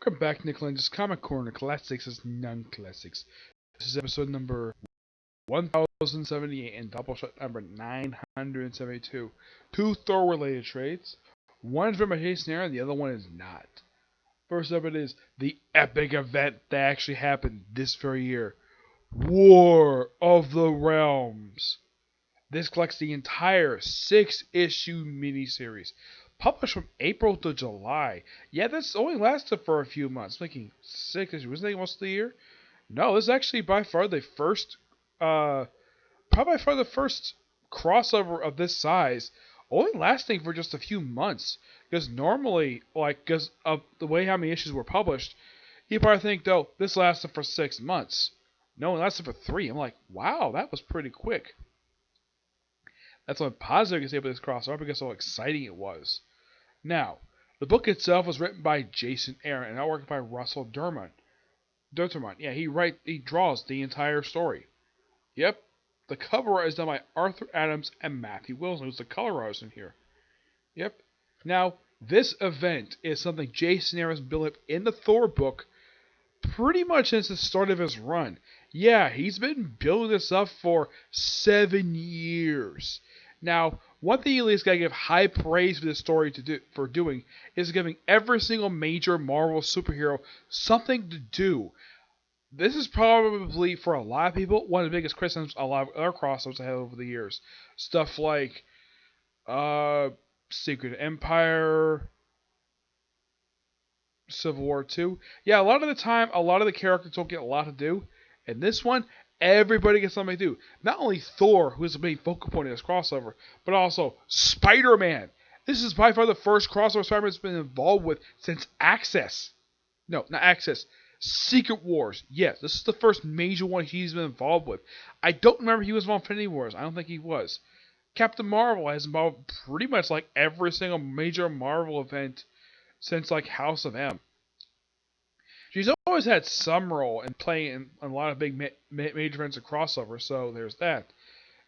Welcome back, Nick Lenz's Comic Corner, Classics as Non-Classics. This is episode number 1078 and Doubleshot number 972. Two Thor-related trades. One is written by Jason Aaron, the other one is not. First up, it is the epic event that actually happened this very year. War of the Realms. This collects the entire 6-issue miniseries. Published from April to July. Yeah, this only lasted for a few months. Making 6 issues. Wasn't it most of the year? No, this is actually by far the first, probably by far the first crossover of this size. Only lasting for just a few months. Because normally, because of the way how many issues were published, you probably think, though, this lasted for 6 months. No, it lasted for 3. I'm like, wow, that was pretty quick. That's one positive I can say about this crossover because of how exciting it was. Now, the book itself was written by Jason Aaron and artwork by Russell Durman. Yeah, he draws the entire story. Yep, the cover art is done by Arthur Adams and Matthew Wilson, who's the color artist in here. Yep. Now, this event is something Jason Aaron's built up in the Thor book pretty much since the start of his run. Yeah, he's been building this up for 7 years. Now, one thing you at least gotta give high praise for this story for doing is giving every single major Marvel superhero something to do. This is probably, for a lot of people, one of the biggest criticisms a lot of other crossovers have had over the years. Stuff like Secret Empire, Civil War 2. Yeah, a lot of the time, a lot of the characters don't get a lot to do. And this one, everybody gets something to do. Not only Thor, who is the main focal point of this crossover, but also Spider-Man. This is by far the first crossover Spider-Man's been involved with since Access. No, not Access. Secret Wars. Yes, this is the first major one he's been involved with. I don't remember he was involved in Infinity Wars. I don't think he was. Captain Marvel has involved pretty much like every single major Marvel event since like House of M. She's always had some role in playing in a lot of big major events of crossover, so there's that.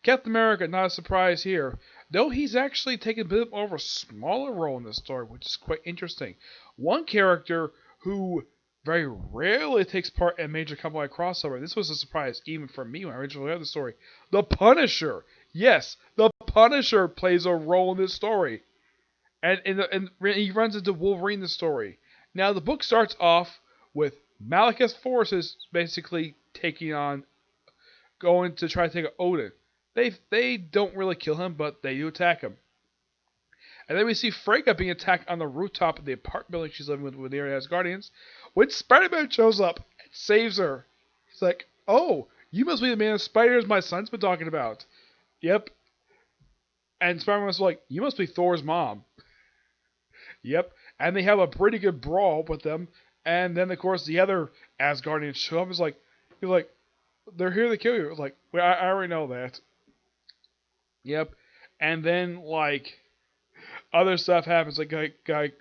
Captain America, not a surprise here, though he's actually taken a bit more of a smaller role in this story, which is quite interesting. One character who very rarely takes part in a major company crossover, this was a surprise even for me when I originally read the story, the Punisher. Yes, the Punisher plays a role in this story. And he runs into Wolverine in the story. Now, the book starts off with Malekith's forces basically going to try to take out Odin. They don't really kill him, but they do attack him. And then we see Freyja being attacked on the rooftop of the apartment building she's living with the area Asgardians, when Spider-Man shows up and saves her. He's like, oh, you must be the man of spiders my son's been talking about. Yep. And Spider-Man was like, you must be Thor's mom. Yep. And they have a pretty good brawl with them. And then, of course, the other Asgardians show up. He's like, they're here to kill you. It's like, well, I already know that. Yep. And then, other stuff happens.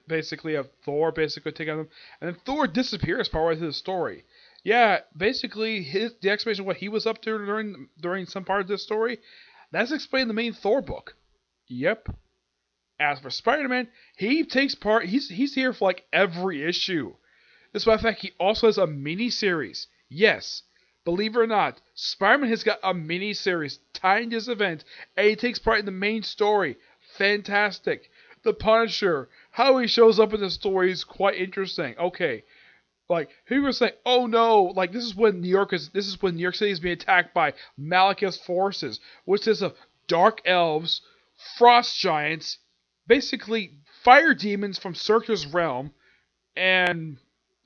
Basically have Thor basically take on them. And then Thor disappears partway through the story. Yeah, basically, the explanation of what he was up to during some part of this story, that's explained in the main Thor book. Yep. As for Spider-Man, he takes part. He's here for every issue. Despite the fact he also has a mini-series. Yes, believe it or not, Spider-Man has got a mini-series tied to this event, and he takes part in the main story. Fantastic. The Punisher, how he shows up in the story is quite interesting. Okay, people were saying, oh no, this is when New York City is being attacked by Malekith's forces, which is of dark elves, frost giants, basically fire demons from Circe's realm, and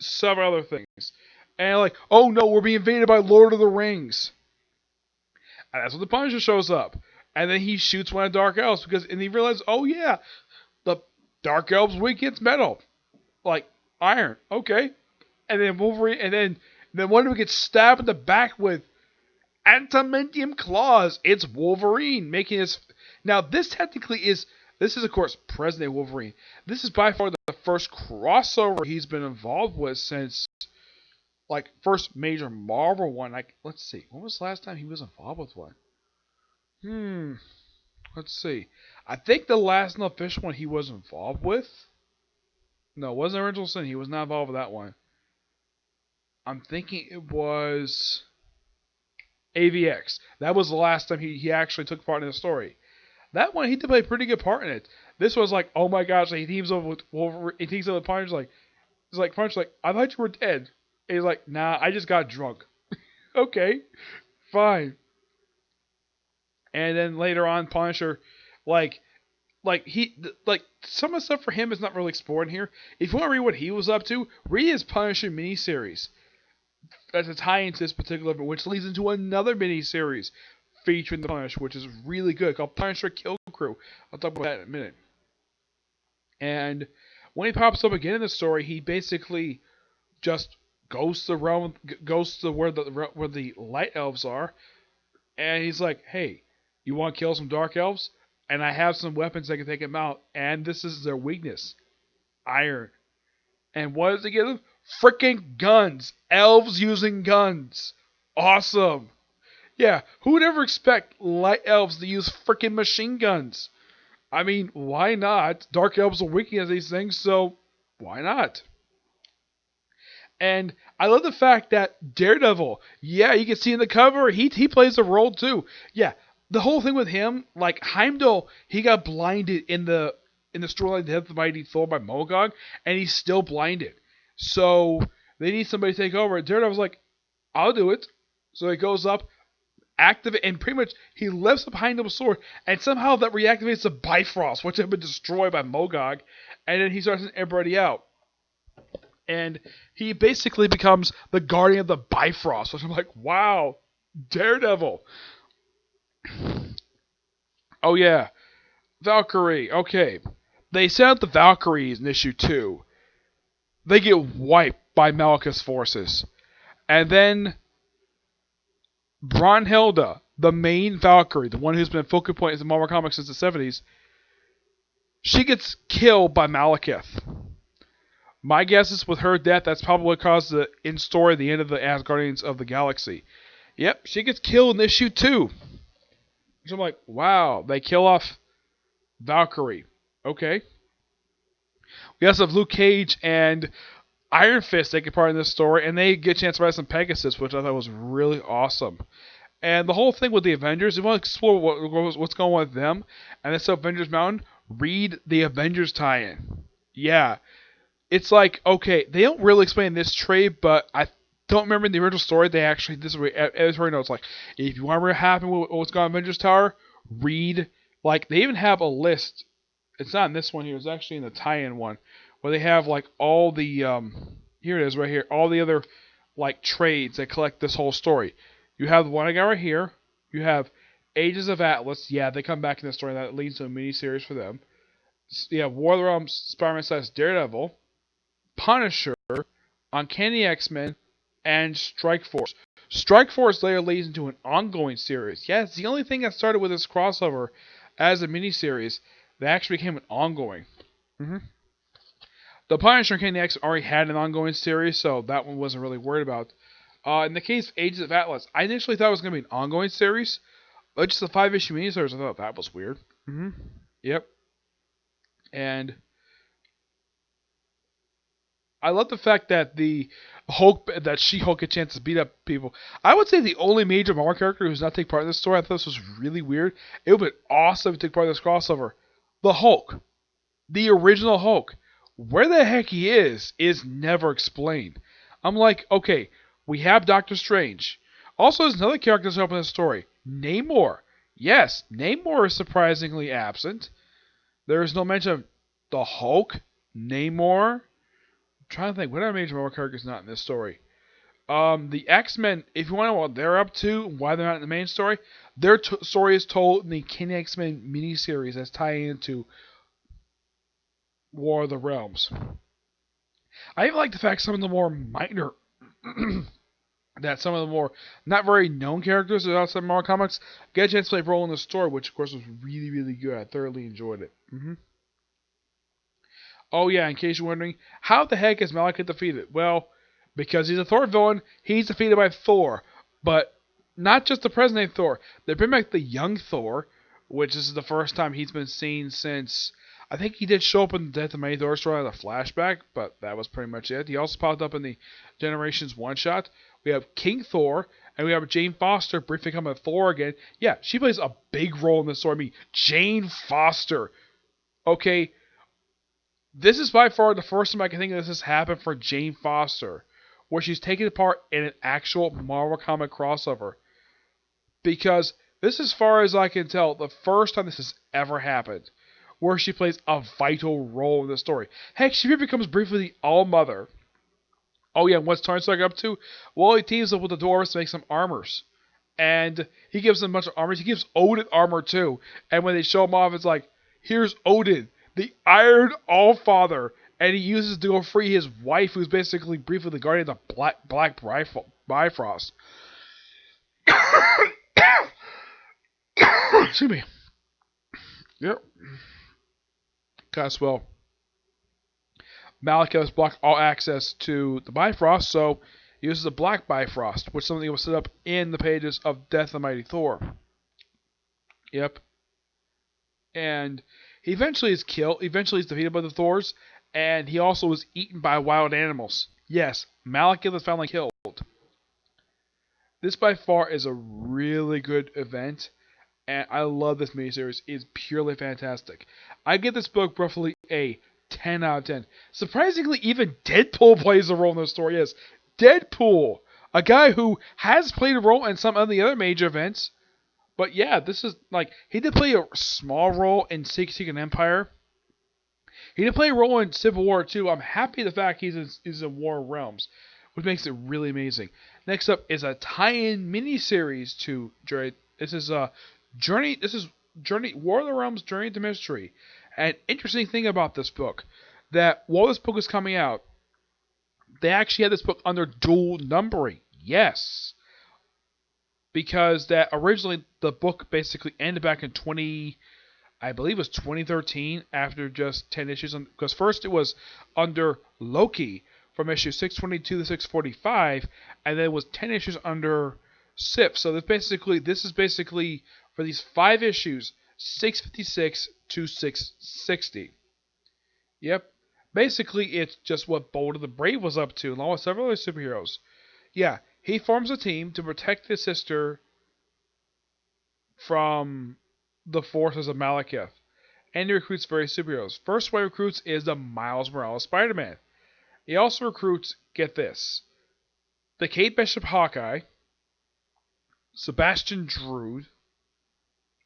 several other things. And oh no, we're being invaded by Lord of the Rings. And that's when the Punisher shows up. And then he shoots one of the Dark Elves and he realizes, oh yeah, the Dark Elves weak against metal. Iron. Okay. And then Wolverine, and then one of them gets stabbed in the back with adamantium claws. It's Wolverine making his... Now this is of course present-day Wolverine. This is by far the first crossover he's been involved with since first major Marvel one. Let's see, when was the last time he was involved with one? Let's see. I think the last official one he was involved with. No, it wasn't Original Sin. He was not involved with that one. I'm thinking it was AVX. That was the last time he actually took part in the story. That one, he did play a pretty good part in it. This was like, oh my gosh, he teams up with Wolverine, he teams up with Punisher, like, he's like, Punisher's like, I thought you were dead. And he's like, nah, I just got drunk. Okay, fine. And then later on, Punisher, like, some of the stuff for him is not really explored in here. If you want to read what he was up to, read his Punisher miniseries. That's a tie into this particular event, which leads into another miniseries featuring the Punisher, which is really good, called Punisher Kill Crew. I'll talk about that in a minute. And when he pops up again in the story, he basically just goes to the realm, goes to where the light elves are, and he's like, "Hey, you want to kill some dark elves? And I have some weapons that can take them out, and this is their weakness, iron. And what does it give them? Freaking guns! Elves using guns! Awesome! Yeah, who would ever expect light elves to use freaking machine guns? I mean, why not? Dark elves are weak against these things, so why not? And I love the fact that Daredevil, yeah, you can see in the cover, he plays a role too. Yeah, the whole thing with him, like Heimdall, he got blinded in the storyline Death of the Mighty Thor by Mogog, and he's still blinded. So they need somebody to take over. Daredevil's like, I'll do it. So he goes up, activate, and pretty much he lifts up Heimdall's sword, and somehow that reactivates the Bifrost, which had been destroyed by Mogog, and then he starts sending everybody out. And he basically becomes the guardian of the Bifrost, which I'm like, wow, Daredevil. Oh yeah, Valkyrie. Okay, they sent out the Valkyries in issue 2. They get wiped by Malekith's forces, and then Brunhilde, the main Valkyrie, the one who's been a focal point in the Marvel Comics since the 70s, she gets killed by Malekith. My guess is with her death, that's probably what caused the in-story the end of the Asgardians of the Galaxy. Yep, she gets killed in issue 2. So I'm like, wow, they kill off Valkyrie. Okay. We also have Luke Cage and Iron Fist taking part in this story, and they get a chance to ride some Pegasus, which I thought was really awesome. And the whole thing with the Avengers, if you want to explore what's going on with them, and this Avengers Mountain, read the Avengers tie-in. Yeah. It's like, okay, they don't really explain this trade, but I don't remember in the original story, they actually, this is where editorial notes, like, if you want to know what happened with what's going on in Avengers Tower, read, like, they even have a list. It's not in this one here, it's actually in the tie-in one, where they have, like, all the, here it is right here, all the other, like, trades that collect this whole story. You have the one I got right here. You have Ages of Atlas. Yeah, they come back in the story, and that leads to a mini-series for them. You have War of the Realms, Spider-Man / Daredevil, Punisher, Uncanny X-Men, and Strike Force. Strike Force later leads into an ongoing series. Yeah, it's the only thing that started with this crossover as a miniseries that actually became an ongoing. The Punisher and Uncanny X-Men already had an ongoing series, so that one wasn't really worried about. In the case of Ages of Atlas, I initially thought it was going to be an ongoing series, but just a 5-issue miniseries, I thought that was weird. Yep. And I love the fact that She-Hulk gets a chance to beat up people. I would say the only major Marvel character who's not taking part in this story, I thought this was really weird. It would be awesome to take part in this crossover. The Hulk. The original Hulk. Where the heck he is never explained. I'm like, okay, we have Doctor Strange. Also, there's another character that's helping this story. Namor. Yes, Namor is surprisingly absent. There is no mention of the Hulk, Namor. Trying to think, what other major Marvel characters not in this story? The X-Men, if you want to know what they're up to, why they're not in the main story, their story is told in the Uncanny X-Men miniseries that's tying into War of the Realms. I even like the fact some of the more minor, that some of the more not very known characters outside Marvel Comics get a chance to play a role in the story, which of course was really, really good. I thoroughly enjoyed it. Oh yeah, in case you're wondering, how the heck is Malekith defeated? Well, because he's a Thor villain, he's defeated by Thor. But not just the present-day Thor. They bring back the young Thor, which is the first time he's been seen since, I think he did show up in the Death of Mighty Thor story as a flashback, but that was pretty much it. He also popped up in the Generations one-shot. We have King Thor, and we have Jane Foster briefly coming Thor again. Yeah, she plays a big role in this story. I mean, Jane Foster. Okay, this is by far the first time I can think this has happened for Jane Foster, where she's taken part in an actual Marvel comic crossover. Because this, as far as I can tell, the first time this has ever happened, where she plays a vital role in the story. Heck, she becomes briefly the All-Mother. Oh yeah, what's Tony Stark up to? Well, he teams up with the dwarves to make some armors. And he gives them a bunch of armors. He gives Odin armor too. And when they show him off, it's like, here's Odin, the Iron All-Father. And he uses to go free his wife, who's basically briefly the guardian of the Black Bifrost. Excuse me. Yep. Because, well, Malekith blocked all access to the Bifrost, so he uses a Black Bifrost, which is something that was set up in the pages of Death of the Mighty Thor. Yep. And he eventually is killed. Eventually is defeated by the Thors, and he also was eaten by wild animals. Yes, Malekith is finally killed. This by far is a really good event, and I love this miniseries. It's purely fantastic. I give this book roughly a 10 out of 10. Surprisingly, even Deadpool plays a role in the story. Yes, Deadpool, a guy who has played a role in some of the other major events. But yeah, this is like, he did play a small role in Secret Empire. He did play a role in Civil War too. I'm happy the fact he's in War Realms, which makes it really amazing. Next up is a tie-in miniseries to Journey. This is Journey. This is Journey. War of the Realms: Journey into Mystery. An interesting thing about this book, that while this book is coming out, they actually had this book under dual numbering. Yes. Because that originally the book basically ended back in I believe it was 2013, after just 10 issues. Because first it was under Loki from issue 622 to 645, and then it was 10 issues under Sif. So this is basically for these 5 issues, 656 to 660. Yep. Basically, it's just what Boulder the Brave was up to, along with several other superheroes. Yeah, he forms a team to protect his sister from the forces of Malekith, and he recruits various superheroes. First one he recruits is the Miles Morales Spider-Man. He also recruits, get this, the Kate Bishop Hawkeye, Sebastian Druid,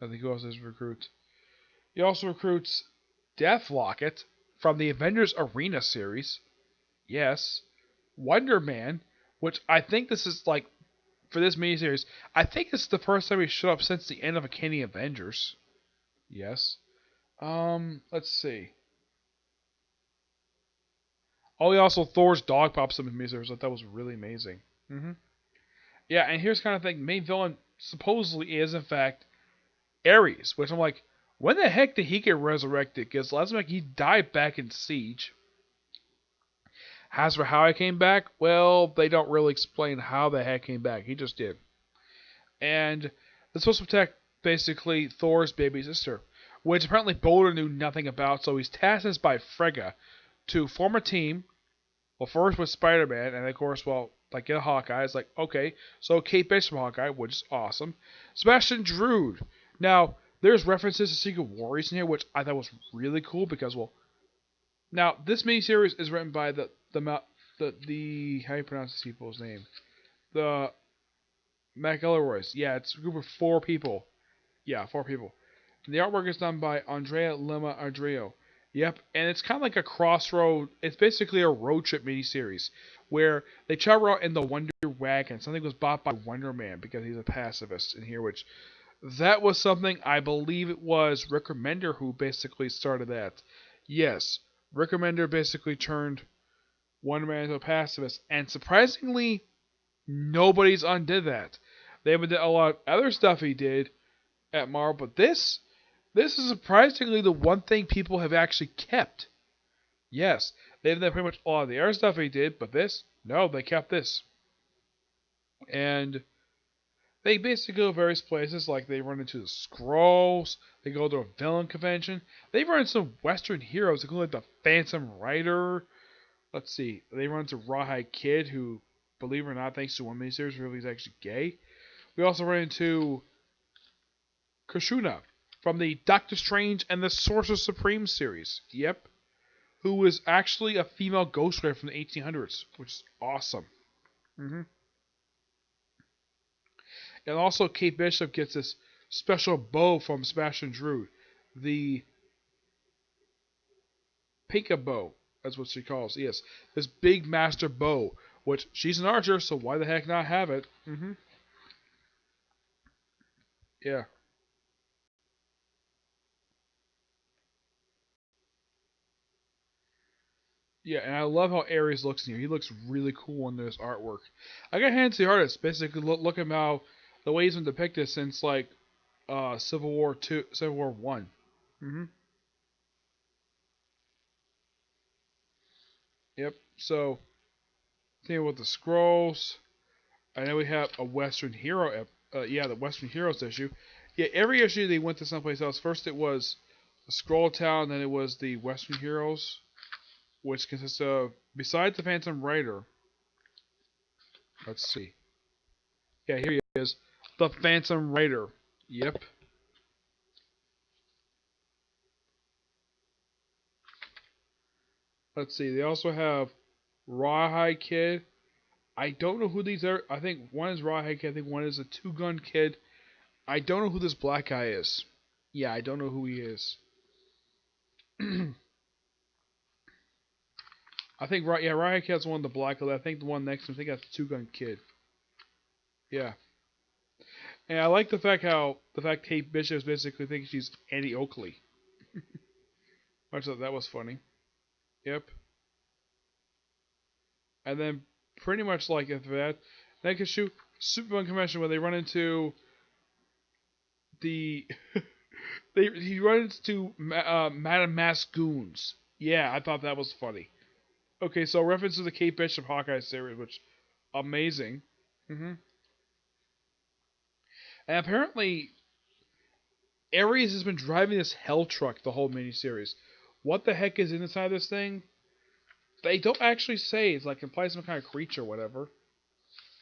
I think who else is recruit. He also recruits Death Locket from the Avengers Arena series. Yes. Wonder Man, which I think this is like, for this miniseries, I think this is the first time he showed up since the end of Uncanny Avengers. Yes. Let's see. Oh, he also Thor's dog pops up in the miniseries. I thought that was really amazing. Yeah, and here's kind of thing. Main villain supposedly is, in fact, Ares, which I'm like, when the heck did he get resurrected? Because last time he died back in Siege. As for how he came back, well, they don't really explain how the heck he came back. He just did. And they're supposed to protect, basically, Thor's baby sister, which apparently Boulder knew nothing about, so he's tasked by Frigga to form a team. Well, first with Spider-Man, and of course, well, like get a Hawkeye. It's like, okay, so Kate Bishop Hawkeye, which is awesome. Sebastian Druid. Now, there's references to Secret Warriors in here, which I thought was really cool because, well, now this miniseries is written by the how do you pronounce this people's name? The McElroys. Yeah, it's a group of 4 people. Yeah, 4 people. And the artwork is done by Andrea Lima Adrio. Yep, and it's kind of like a crossroad. It's basically a road trip miniseries where they travel out in the Wonder Wagon. Something was bought by Wonder Man because he's a pacifist in here, which that was something, I believe it was Rick Remender who basically started that. Yes, Rick Remender basically turned Wonder Man into a pacifist, and surprisingly, nobody's undid that. They haven't did a lot of other stuff he did at Marvel, but this is surprisingly the one thing people have actually kept. Yes, they've done pretty much all of the other stuff he did, but this, no, they kept this. And They basically go various places, like they run into the Skrulls, they go to a villain convention, they run into some Western heroes, including like the Phantom Rider. Let's see, they run into Rawhide Kid, who, believe it or not, thanks to one miniseries, really is actually gay. We also run into Kushuna from the Doctor Strange and the Sorcerer Supreme series. Yep. Who was actually a female Ghost Rider from the 1800s, which is awesome. Mm-hmm. And also, Kate Bishop gets this special bow from Sebastian Drew, the Pinka bow. That's what she calls. Yes, this big master bow, which she's an archer, so why the heck not have it? Mm-hmm. Yeah. Yeah, and I love how Ares looks in here. He looks really cool in this artwork. I got hands to the artist. Basically, look at how the way he's been depicted since like Civil War Two, Civil War One. Mm-hmm. Yep. So, thing with the scrolls, and then we have a Western Hero. Yeah, the Western Heroes issue. Yeah, every issue they went to someplace else. First it was the Scroll Town, then it was the Western Heroes, which consists of, besides the Phantom Rider. Let's see. Yeah, here he is, the Phantom Rider. Yep. Let's see. They also have Rawhide Kid. I don't know who these are. I think one is Rawhide Kid. I think one is a Two Gun Kid. I don't know who this black guy is. Yeah, I don't know who he is. I think Rawhide Kid's one of the black guys. I think the one next to him, I think that's the Two Gun Kid. Yeah. And I like the fact Kate Bishop basically thinks she's Annie Oakley. I thought that was funny. Yep. And then pretty much like after that, they can shoot Superman convention where they run into the he runs into Madame Mask goons. Yeah, I thought that was funny. Okay, so reference to the Kate Bishop Hawkeye series, which amazing. Mm-hmm. And apparently, Ares has been driving this hell truck the whole miniseries. What the heck is inside this thing? They don't actually say. It's like implies some kind of creature or whatever.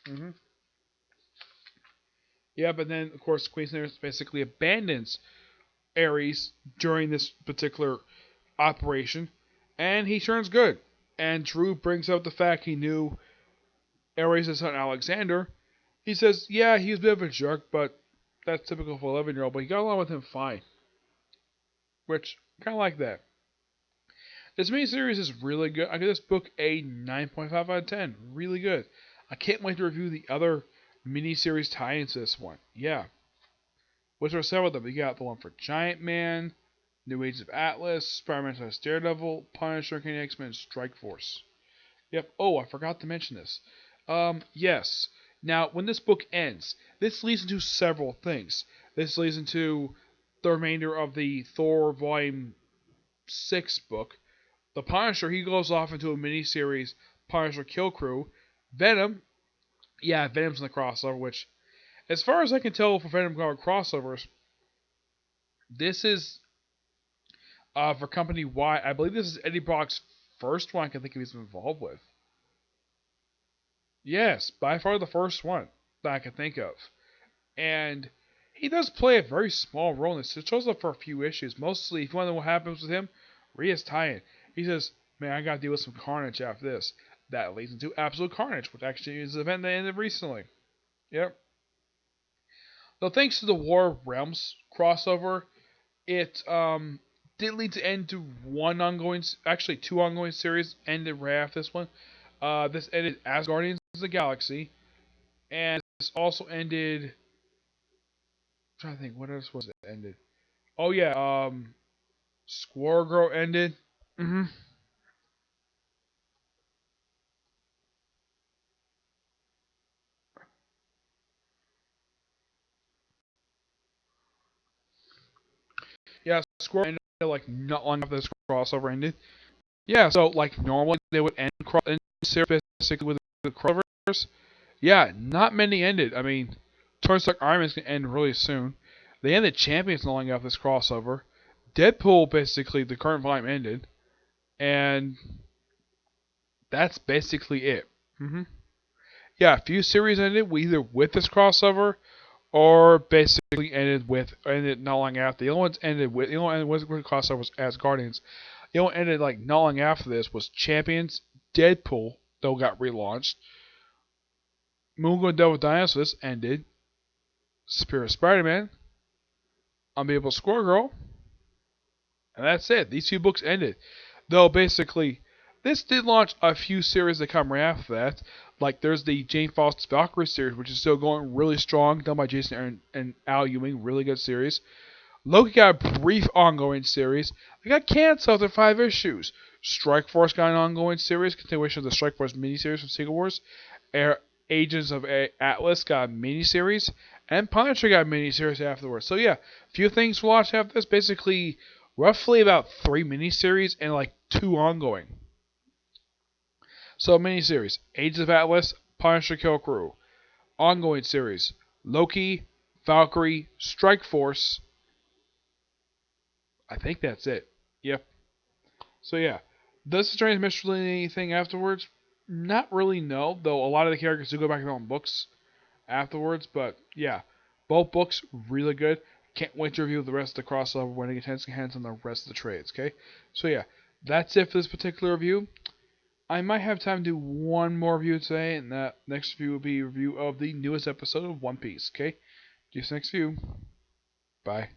Mm-hmm. Yeah, but then of course Queensland basically abandons Ares during this particular operation, and he turns good. And Drew brings up the fact he knew Ares' son Alexander. He says, yeah, he was a bit of a jerk, but that's typical for an 11-year-old, but he got along with him fine. Which, kind of like that. This miniseries is really good. I give this book a 9.5 out of 10. Really good. I can't wait to review the other miniseries tie-ins to this one. Yeah. Which are several of them. We got the one for Giant Man, New Age of Atlas, Spider-Man / Daredevil, Punisher, King X-Men, Strike Force. Yep. Oh, I forgot to mention this. Yes. Now, when this book ends, this leads into several things. This leads into the remainder of the Thor Volume 6 book. The Punisher, he goes off into a miniseries, Punisher Kill Crew. Venom, yeah, Venom's in the crossover, which, as far as I can tell for Venom crossovers, this is for Company Y. I believe this is Eddie Brock's first one I can think of he's been involved with. Yes, by far the first one that I can think of. And he does play a very small role in this. It shows up for a few issues. Mostly, if you want to know what happens with him, read his tie-in. He says, man, I gotta deal with some carnage after this. That leads into Absolute Carnage, which actually is an event that ended recently. Yep. So thanks to the War of Realms crossover, it did lead to end to two ongoing series ended right after this one. This ended as Guardians of the Galaxy, and this also ended. I'm trying to think, what else was it ended? Oh yeah, Squirrel Girl ended. Mm-hmm. Yeah, Squirrel ended like not long after this crossover ended. Yeah, so like normally they would end series basically with the crossovers. Yeah, not many ended. I mean, Tony Stark Iron Man's going to end really soon. They ended Champions not long after this crossover. Deadpool, basically, the current volume ended. And that's basically it. Yeah, a few series ended either with this crossover or basically ended not long after. The only ones ended with crossover was as Guardians. The only one ended like not long after this was Champions, Deadpool, though got relaunched. Moon Going Devil Dinosaurs ended. Superior Spider-Man, Unbeatable Squirrel Girl, and that's it. These two books ended. Though basically, this did launch a few series that come right after that. Like there's the Jane Foster's Valkyrie series, which is still going really strong, done by Jason Aaron and Al Ewing. Really good series. Loki got a brief ongoing series. It got canceled after 5 issues. Strike Force got an ongoing series, continuation of the Strike Force miniseries from Secret Wars. Agents of Atlas got a miniseries. And Punisher got a miniseries afterwards. So yeah, a few things to watch after this. Basically, roughly about 3 miniseries and like 2 ongoing. So miniseries, Agents of Atlas, Punisher Kill Crew. Ongoing series, Loki, Valkyrie, Strike Force. I think that's it. Yep. So yeah, does the transmission anything afterwards? Not really, no. Though a lot of the characters do go back to their own books afterwards. But yeah, both books really good. Can't wait to review the rest of the crossover when it gets hands on the rest of the trades. Okay. So yeah, that's it for this particular review. I might have time to do one more review today, and that next review will be a review of the newest episode of One Piece. Okay. See you next review. Bye.